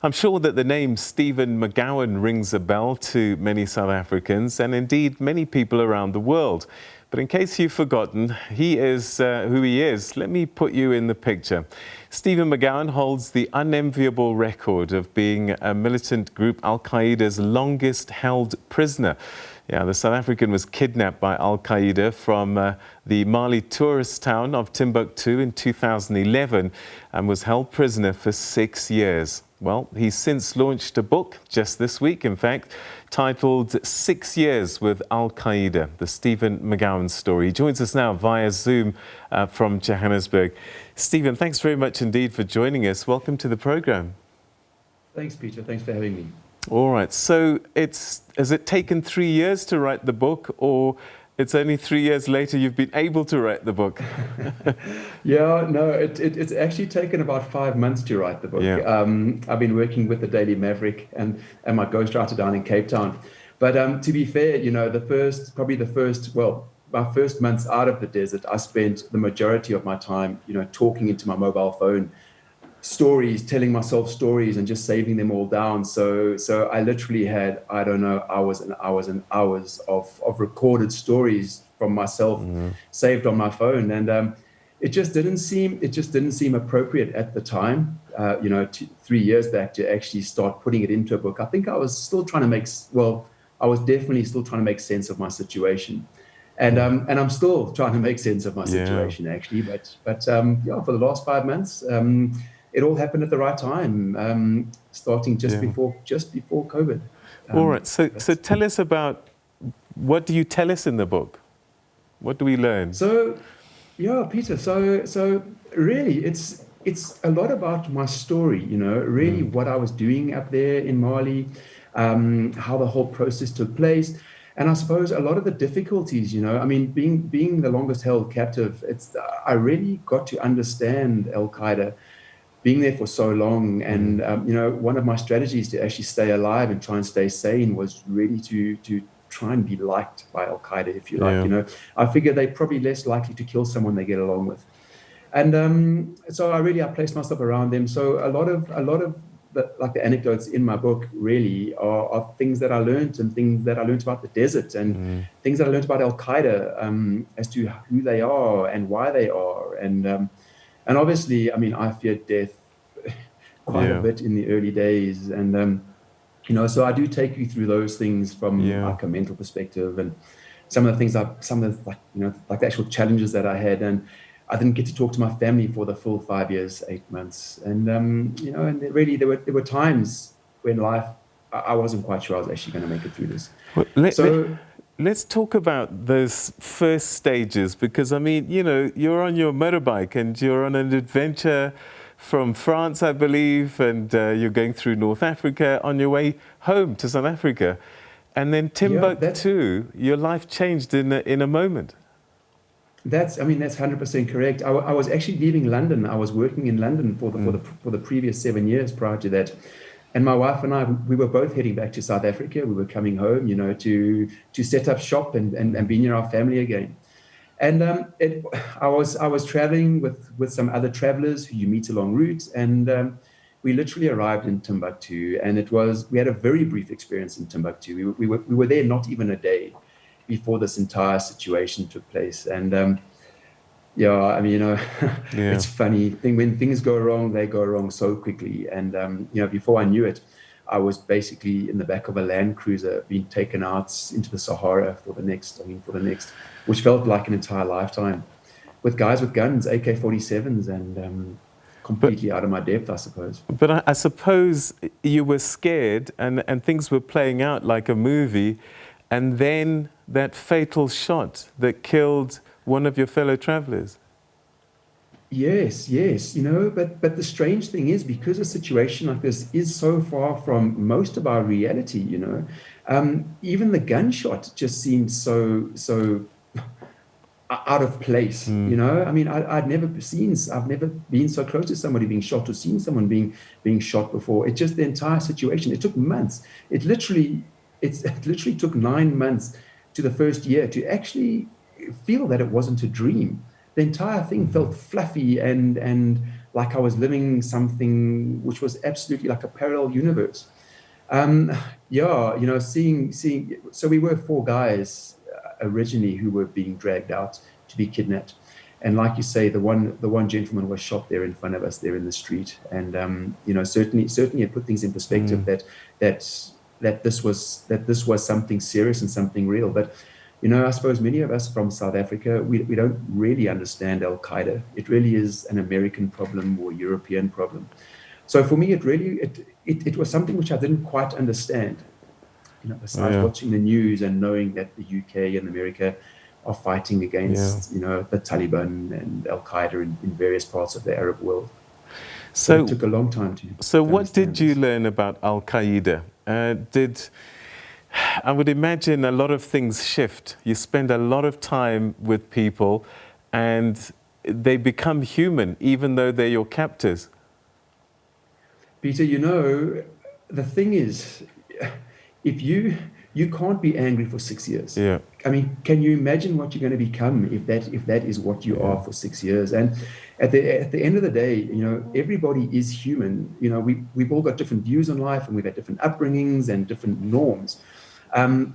I'm sure that the name Stephen McGowan rings a bell to many South Africans and indeed many people around the world. But in case you've forgotten, he is who he is. Let me put you in the picture. Stephen McGowan holds the unenviable record of being a militant group al-Qaeda's longest held prisoner. Yeah, the South African was kidnapped by al-Qaeda from the Mali tourist town of Timbuktu in 2011 and was held prisoner for 6 years. Well, he's since launched a book, just this week, in fact, titled 6 Years with Al-Qaeda, the Stephen McGowan Story. He joins us now via Zoom from Johannesburg. Stephen, thanks very much indeed for joining us. Welcome to the program. Thanks, Peter. Thanks for having me. All right. So has it taken 3 years to write the book, or it's only 3 years later you've been able to write the book? Yeah, no, it's actually taken about 5 months to write the book. Yeah. I've been working with the Daily Maverick and my ghostwriter down in Cape Town. But to be fair, you know, my first months out of the desert, I spent the majority of my time, you know, talking into my mobile phone, stories, telling myself stories and just saving them all down. So I literally had, I don't know, hours and hours and hours of recorded stories from myself saved on my phone. And it just didn't seem appropriate at the time, 3 years back, to actually start putting it into a book. I think I was still trying to I was definitely still trying to make sense of my situation. And I'm still trying to make sense of my situation, actually. But for the last 5 months, it all happened at the right time, starting just before COVID. All right. So tell us about, what do you tell us in the book? What do we learn? So, yeah, Peter. So really, it's a lot about my story. You know, really what I was doing up there in Mali, how the whole process took place. And I suppose a lot of the difficulties, you know, I mean, being the longest held captive, I really got to understand al-Qaeda, being there for so long. And, one of my strategies to actually stay alive and try and stay sane was really to try and be liked by al-Qaeda, if you like. You know, I figure they're probably less likely to kill someone they get along with. And so I placed myself around them. So a lot of the anecdotes in my book really are things that I learned, and things that I learned about the desert, and things that I learned about al-Qaeda, as to who they are and why they are. And obviously, I mean, I feared death quite a bit in the early days. And, so I do take you through those things from like a mental perspective, and some of the things, like the actual challenges that I had. And I didn't get to talk to my family for the full 5 years, 8 months. And, and really there were times when I wasn't quite sure I was actually going to make it through this. Well, let's talk about those first stages, because I mean, you're on your motorbike and you're on an adventure from France, I believe, and you're going through North Africa on your way home to South Africa. And then Timbuktu, your life changed in a moment. That's 100% correct. I was actually leaving London. I was working in London for the previous 7 years prior to that. And my wife and I, we were both heading back to South Africa. We were coming home, to set up shop and be near our family again. And I was traveling with some other travelers who you meet along route, and we literally arrived in Timbuktu. And we had a very brief experience in Timbuktu. We were there not even a day before this entire situation took place. And it's funny when things go wrong, they go wrong so quickly. And before I knew it, I was basically in the back of a Land Cruiser being taken out into the Sahara for the next, which felt like an entire lifetime, with guys with guns, AK-47s, and completely out of my depth, I suppose. But I suppose you were scared, and things were playing out like a movie, and then that fatal shot that killed one of your fellow travelers. Yes, but the strange thing is, because a situation like this is so far from most of our reality, even the gunshot just seemed so out of place. I mean, I've never been so close to somebody being shot, or seen someone being shot before. It's just the entire situation. It took months. It literally took 9 months to the first year to actually feel that it wasn't a dream. The entire thing felt fluffy and like I was living something which was absolutely like a parallel universe. Um, yeah, seeing. So we were four guys originally who were being dragged out to be kidnapped, and like you say, the one gentleman was shot there in front of us there in the street, and certainly it put things in perspective that this was something serious and something real. But I suppose many of us from South Africa, we don't really understand al-Qaeda. It really is an American problem or European problem. So for me, it was something which I didn't quite understand, besides Yeah. watching the news and knowing that the UK and America are fighting Yeah. against, the Taliban and Al-Qaeda in various parts of the Arab world. But it So, took a long time to what did understand you this. learn about al-Qaeda? I would imagine a lot of things shift. You spend a lot of time with people and they become human, even though they're your captors. Peter, the thing is, if you can't be angry for 6 years. Yeah, I mean, can you imagine what you're going to become if that is what you yeah, are for 6 years? And at the end of the day, everybody is human. We've all got different views on life, and we've had different upbringings and different norms.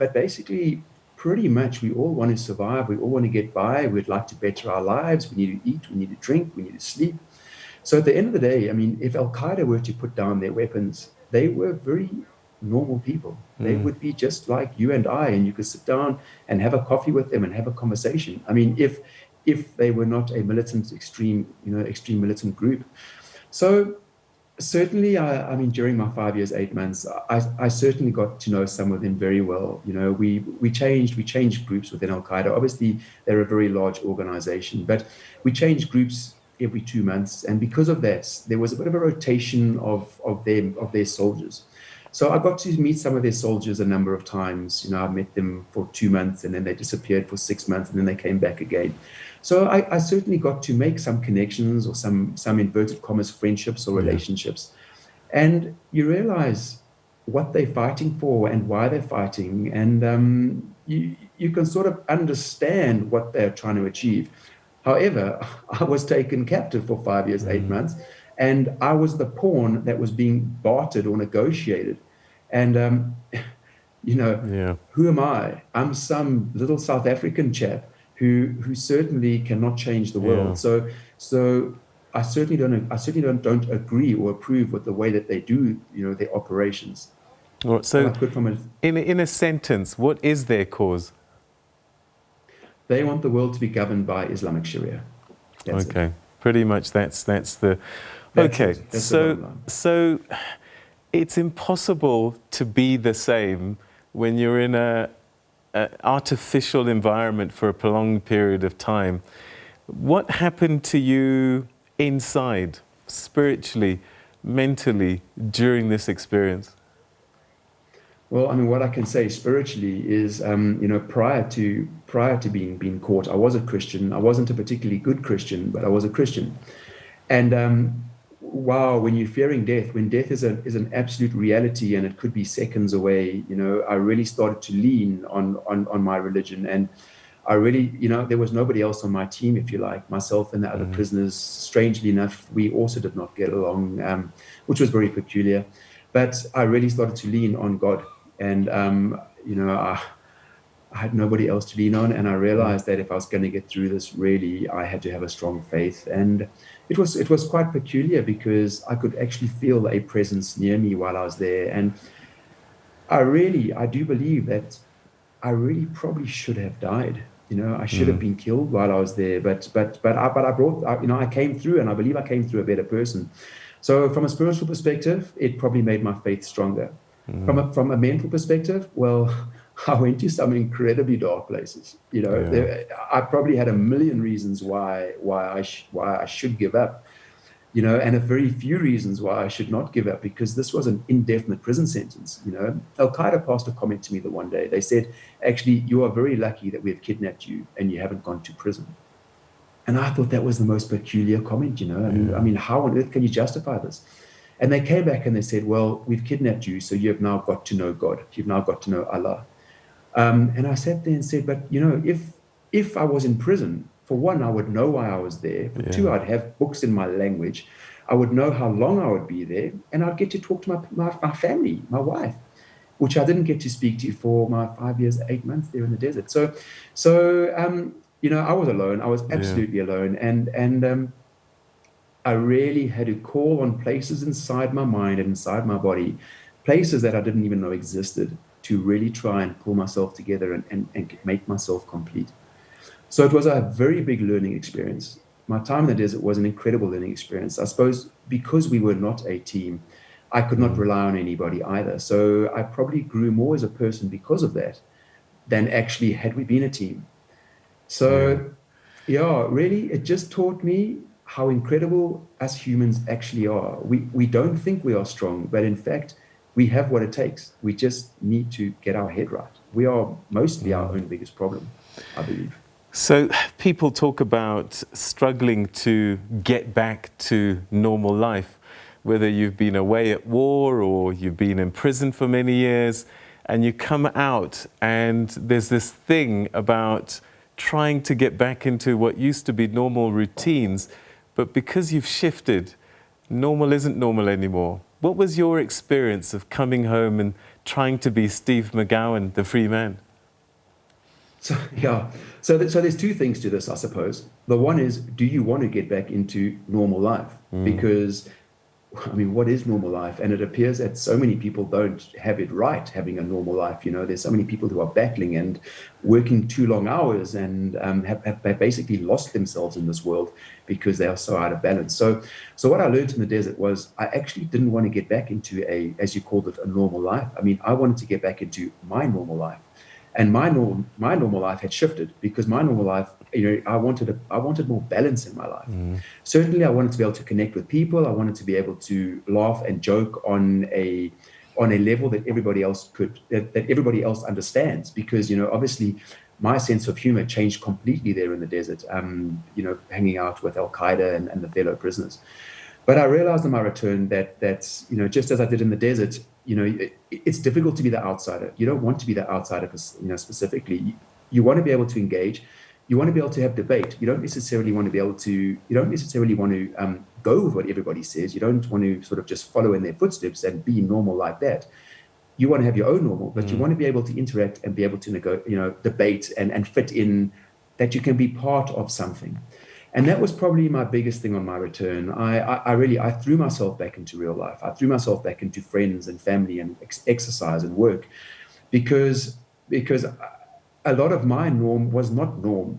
But basically, pretty much, we all want to survive. We all want to get by. We'd like to better our lives. We need to eat. We need to drink. We need to sleep. So at the end of the day, I mean, if Al Qaeda were to put down their weapons, they were very normal people. They would be just like you and I, and you could sit down and have a coffee with them and have a conversation. I mean, if they were not a militant, extreme militant group. So certainly, I mean, during my 5 years, 8 months, I certainly got to know some of them very well. We changed groups within Al Qaeda. Obviously, they're a very large organization, but we changed groups every 2 months, and because of that, there was a bit of a rotation of their soldiers. So I got to meet some of their soldiers a number of times. I met them for 2 months, and then they disappeared for 6 months, and then they came back again. So I certainly got to make some connections or some inverted commas friendships or yeah, relationships. And you realize what they're fighting for and why they're fighting. And you can sort of understand what they're trying to achieve. However, I was taken captive for 5 years, 8 months, and I was the pawn that was being bartered or negotiated. And you know, yeah. who am I? I'm some little South African chap who certainly cannot change the Yeah. world. So I certainly don't agree or approve with the way that they do, their operations. Well, All so, I could from it, in a sentence, what is their cause? they want the world to be governed by Islamic Sharia. That's it. Okay, pretty much that's the. That's Okay, it. That's the bottom line. so it's impossible to be the same when you're in a artificial environment for a prolonged period of time. What happened to you inside, spiritually, mentally, during this experience? Well, I mean, what I can say spiritually is, prior to being caught, I was a Christian. I wasn't a particularly good Christian, but I was a Christian. And wow, when you're fearing death, when death is an absolute reality and it could be seconds away, I really started to lean on my religion. And I really, there was nobody else on my team, if you like. Myself and the other prisoners, strangely enough, we also did not get along, which was very peculiar. But I really started to lean on God. And I had nobody else to lean on, and I realized that if I was going to get through this, really, I had to have a strong faith. And it was quite peculiar because I could actually feel a presence near me while I was there. And I do believe that I really probably should have died. I should have been killed while I was there. But I came through, and I believe I came through a better person. So from a spiritual perspective, it probably made my faith stronger. From a mental perspective, well, I went to some incredibly dark places. Yeah. I probably had a million reasons why I should give up. And a very few reasons why I should not give up, because this was an indefinite prison sentence. Al Qaeda passed a comment to me the one day. They said, "Actually, you are very lucky that we have kidnapped you and you haven't gone to prison." And I thought that was the most peculiar comment. I mean, how on earth can you justify this? And they came back and they said, "Well, we've kidnapped you, so you have now got to know God. You've now got to know Allah." And I sat there and said, "But if I was in prison, for one, I would know why I was there. For two, Yeah. I'd have books in my language. I would know how long I would be there, and I'd get to talk to my family, my wife, which I didn't get to speak to for my 5 years, 8 months there in the desert. I was alone. I was Yeah. absolutely alone, and I really had to call on places inside my mind and inside my body, places that I didn't even know existed, to really try and pull myself together and make myself complete. So it was a very big learning experience. My time in the desert was an incredible learning experience. I suppose because we were not a team, I could not Mm. rely on anybody either. So I probably grew more as a person because of that than actually had we been a team. Yeah. So, yeah, really, it just taught me how incredible us humans actually are. We don't think we are strong, but in fact, we have what it takes. We just need to get our head right. We are mostly our own biggest problem, I believe. So people talk about struggling to get back to normal life, whether you've been away at war or you've been in prison for many years, and you come out and there's this thing about trying to get back into what used to be normal routines, but because you've shifted, normal isn't normal anymore. What was your experience of coming home and trying to be Steve McGowan, the free man? So yeah, so there's two things to this, I suppose. The one is, do you want to get back into normal life? Because I mean, what is normal life? And it appears that so many people don't have it right having a normal life. There's so many people who are battling and working too long hours and have basically lost themselves in this world because they are so out of balance. So what I learned in the desert was I actually didn't want to get back into as you called it, a normal life. I mean, I wanted to get back into my normal life. And my normal life had shifted because my normal life, I wanted more balance in my life. Certainly, I wanted to be able to connect with people. I wanted to be able to laugh and joke on a level that everybody else that everybody else understands. Because obviously, my sense of humor changed completely there in the desert. Hanging out with al-Qaeda and the fellow prisoners. But I realized on my return that's just as I did in the desert, it's difficult to be the outsider. You don't want to be the outsider, specifically. You want to be able to engage. You want to be able to have debate. You don't necessarily want to be able to. You don't necessarily want to go with what everybody says. You don't want to sort of just follow in their footsteps and be normal like that. You want to have your own normal, but you want to be able to interact and be able to debate and fit in, that you can be part of something. And that was probably my biggest thing on my return. I threw myself back into real life. I threw myself back into friends and family and exercise and work because a lot of my norm was not norm.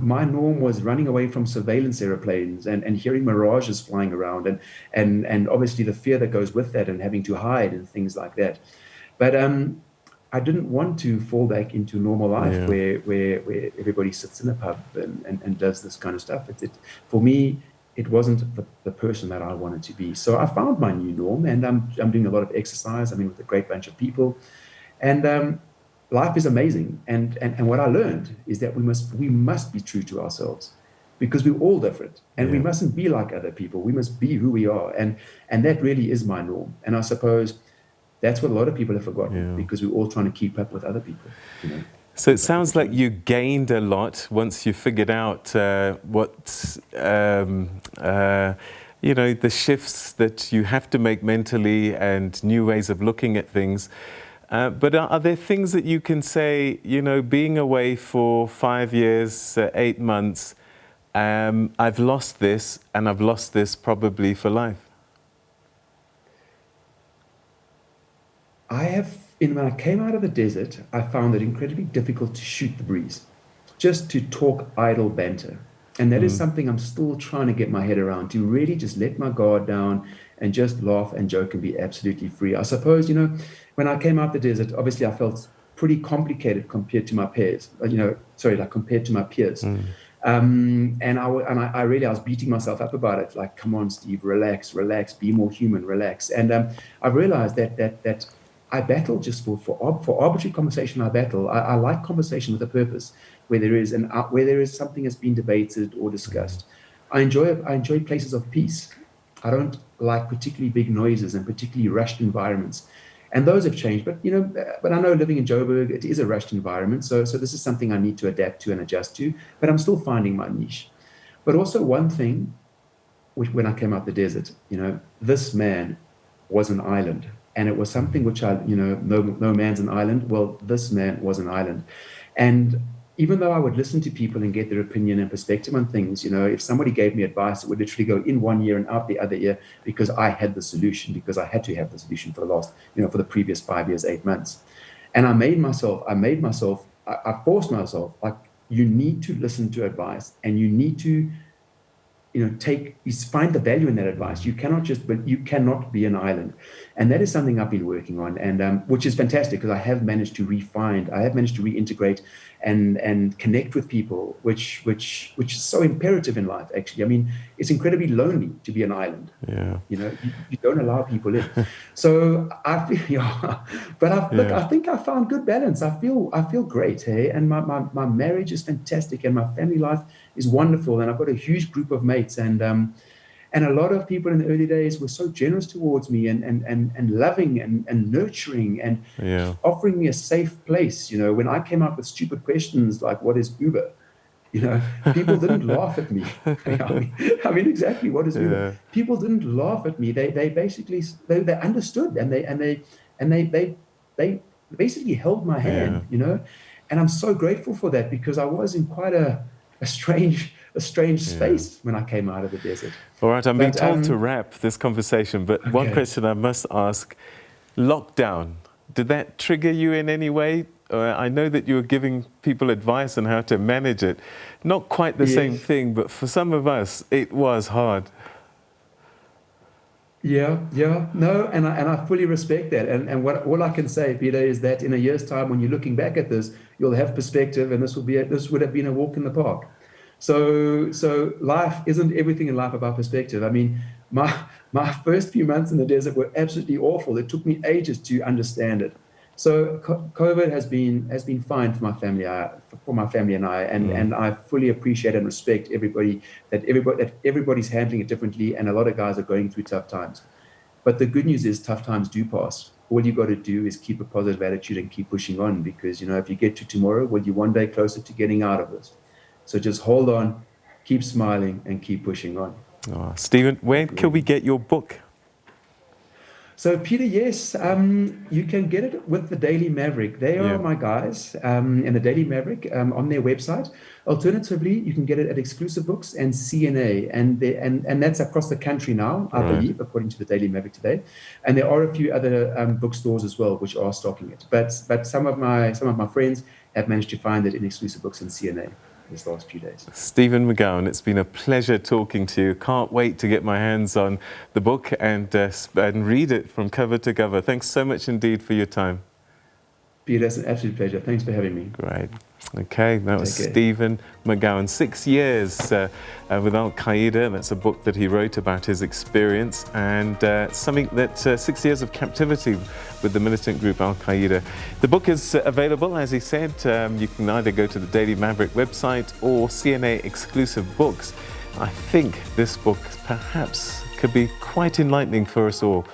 My norm was running away from surveillance airplanes and hearing mirages flying around and obviously the fear that goes with that and having to hide and things like that. But I didn't want to fall back into normal life Yeah. where everybody sits in a pub and does this kind of stuff. For me, it wasn't the person that I wanted to be. So I found my new norm, and I'm doing a lot of exercise. I mean, with a great bunch of people, and life is amazing. And what I learned is that we must be true to ourselves, because we're all different, and we Yeah. mustn't be like other people. We must be who we are, and that really is my norm. And I suppose that's what a lot of people have forgotten, Yeah. because we're all trying to keep up with other people. So it Keep up with the sounds like trends. you gained a lot once you figured out the shifts that you have to make mentally and new ways of looking at things. But are there things that you can say, being away for 5 years, 8 months, I've lost this, and I've lost this probably for life? When I came out of the desert, I found it incredibly difficult to shoot the breeze, just to talk idle banter. And that is something I'm still trying to get my head around, to really just let my guard down and just laugh and joke and be absolutely free. I suppose, when I came out the desert, obviously I felt pretty complicated compared to my peers, sorry, like compared to my peers. And I was beating myself up about it, like, come on, Steve, relax, be more human, relax. And I realized that I battle just for arbitrary conversation. I like conversation with a purpose, where there is something that's been debated or discussed. I enjoy places of peace. I don't like particularly big noises and particularly rushed environments. And those have changed. But, but I know living in Joburg, it is a rushed environment. So this is something I need to adapt to and adjust to. But I'm still finding my niche. But also one thing, which when I came out the desert, this man was an island. And it was something which no man's an island. Well, this man was an island. And even though I would listen to people and get their opinion and perspective on things, if somebody gave me advice, it would literally go in one ear and out the other ear because I had the solution, because I had to have the solution for the last, for the previous 5 years, 8 months. And I forced myself, like, you need to listen to advice and you need to, find the value in that advice. You cannot be an island. And that is something I've been working on, and which is fantastic because I have managed to reintegrate and connect with people, which is so imperative in life, actually. I mean, it's incredibly lonely to be an island. Yeah. You don't allow people in. So I feel, look, I think I found good balance. I feel great, hey? And my marriage is fantastic and my family life is wonderful. And I've got a huge group of mates, and a lot of people in the early days were so generous towards me and loving and nurturing and offering me a safe place. When I came up with stupid questions like, what is Uber? People didn't laugh at me. I mean, exactly, what is Uber? Yeah. People didn't laugh at me. They basically they understood, and they basically held my hand, And I'm so grateful for that because I was in quite a strange space when I came out of the desert. All right, I'm being told to wrap this conversation, but one question I must ask. Lockdown, did that trigger you in any way? I know that you were giving people advice on how to manage it. Not quite the same thing, but for some of us, it was hard. Yeah, no, and I fully respect that. And all I can say, Peter, is that in a year's time, when you're looking back at this, you'll have perspective, and this would have been a walk in the park. So life isn't everything in life about perspective. I mean, my first few months in the desert were absolutely awful. It took me ages to understand it. So COVID has been fine for my family, and I, and I fully appreciate and respect that everybody's handling it differently, and a lot of guys are going through tough times. But the good news is tough times do pass. All you got to do is keep a positive attitude and keep pushing on, because if you get to tomorrow, well, you're one day closer to getting out of this. So just hold on, keep smiling, and keep pushing on. Oh, Stephen, where can we get your book? So, Peter, yes, you can get it with the Daily Maverick. They are my guys, and the Daily Maverick on their website. Alternatively, you can get it at Exclusive Books and CNA, and that's across the country now, I believe, according to the Daily Maverick today. And there are a few other bookstores as well which are stocking it. But some of my friends have managed to find it in Exclusive Books and CNA this last few days. Stephen McGowan, it's been a pleasure talking to you. Can't wait to get my hands on the book and read it from cover to cover. Thanks so much indeed for your time. Peter, it's an absolute pleasure. Thanks for having me. Great. Okay, that was Stephen McGowan. 6 years with al-Qaeda. That's a book that he wrote about his experience, and something that 6 years of captivity with the militant group al-Qaeda. The book is available, as he said. You can either go to the Daily Maverick website or CNA Exclusive Books. I think this book perhaps could be quite enlightening for us all.